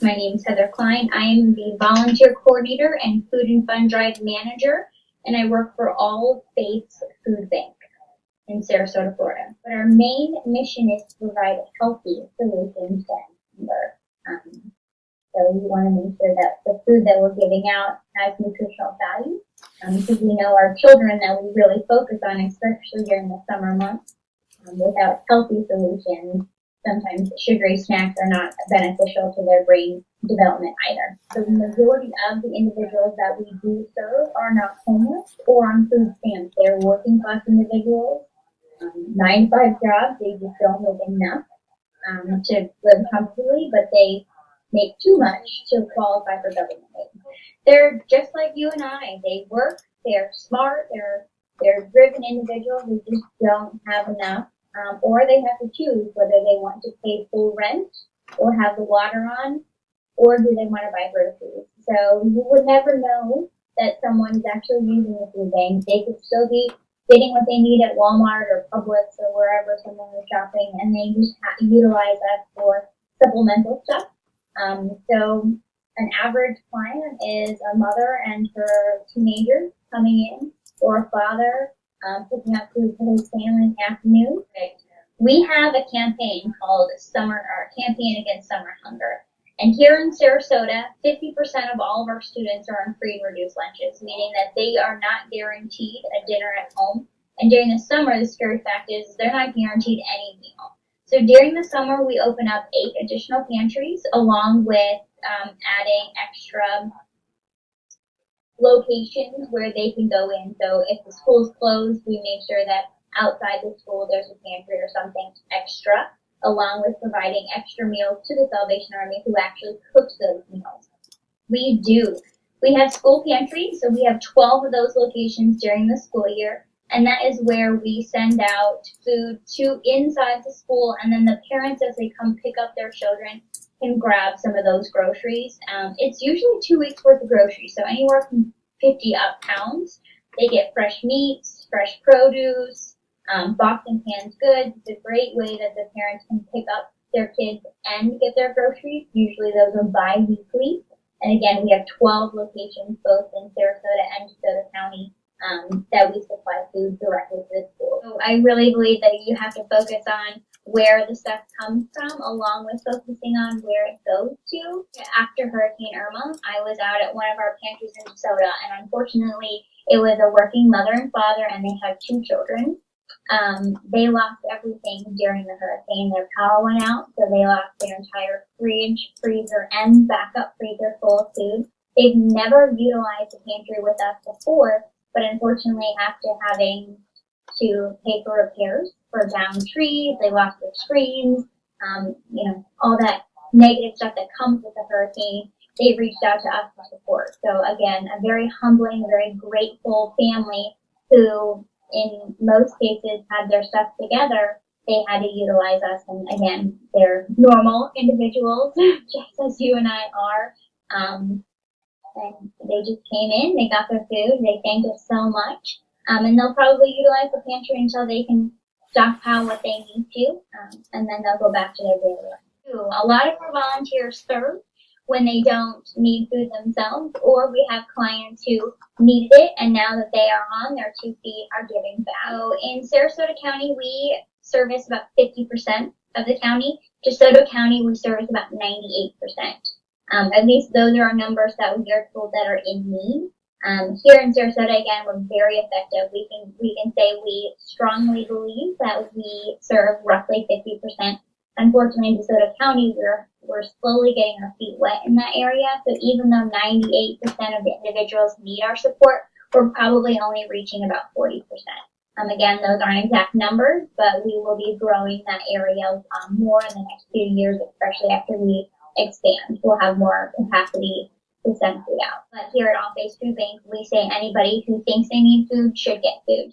My name is Heather Klein. I am the volunteer coordinator and food and fund drive manager, and I work for All Faiths Food Bank in Sarasota, Florida. But our main mission is to provide healthy solutions to hunger. So we want to make sure that the food that we're giving out has nutritional value, because we know our children that we really focus on, especially during the summer months. Without healthy solutions, sometimes sugary snacks are not beneficial to their brain development either. The majority of the individuals that we do serve are not homeless or on food stamps. They're working class individuals, 9-to-5 jobs. They just don't make enough to live comfortably, but they make too much to qualify for government aid. They're just like you and I. They work, they're smart, they're driven individuals who just don't have enough, or they have to choose whether they want to pay full rent or have the water on, or do they want to buy groceries. So you would never know that someone is actually using the food bank. They could still be getting what they need at Walmart or Publix or wherever someone is shopping, and they just utilize us for supplemental stuff. So an average client is a mother and her teenager coming in, or a father picking up food for his family in the afternoon. We have a campaign called Campaign Against Summer Hunger. And here in Sarasota, 50% of all of our students are on free and reduced lunches, meaning that they are not guaranteed a dinner at home. And during the summer, the scary fact is they're not guaranteed any meal. So during the summer, we open up 8 additional pantries, along with adding extra locations where they can go in. So if the school is closed, we make sure that outside the school there's a pantry or something extra, along with providing extra meals to the Salvation Army, who actually cooks those meals. We have school pantries, so we have 12 of those locations during the school year, and that is where we send out food to inside the school, and then the parents, as they come pick up their children, can grab some of those groceries. It's usually 2 weeks worth of groceries, so anywhere from 50 up pounds. They get fresh meats, fresh produce, boxed and canned goods. It's a great way that the parents can pick up their kids and get their groceries. Usually those are bi-weekly. And again, we have 12 locations, both in Sarasota and DeSo County, that we supply food directly to the school. So I really believe that you have to focus on where the stuff comes from, along with focusing on where it goes to. After Hurricane Irma, I was out at one of our pantries in DeSoto, and unfortunately, it was a working mother and father, and they had 2 children. They lost everything during the hurricane. Their power went out, so they lost their entire fridge, freezer, and backup freezer full of food. They've never utilized the pantry with us before, but unfortunately, after having to pay for repairs for downed trees, they lost their screens, all that negative stuff that comes with a hurricane, they reached out to us for support. So again, a very humbling, very grateful family who, in most cases, had their stuff together. They had to utilize us, and again, they're normal individuals, just as you and I are. And they just came in, they got their food, they thanked us so much, and they'll probably utilize the pantry until they can stockpile what they need to, and then they'll go back to their daily life. A lot of our volunteers serve when they don't need food themselves, or we have clients who needed it, and now that they are on their 2 feet, are giving back. So in Sarasota County, we service about 50% of the county. DeSoto County, we service about 98%. At least those are our numbers that we are told that are in need. Here in Sarasota, again, we're very effective. We can say we strongly believe that we serve roughly 50%. Unfortunately, in DeSoto County, we're slowly getting our feet wet in that area. So even though 98% of the individuals need our support, we're probably only reaching about 40%. Again, those aren't exact numbers, but we will be growing that area more in the next few years, especially after we expand. We'll have more capacity to send food out. But here at All Faiths Food Bank, we say anybody who thinks they need food should get food.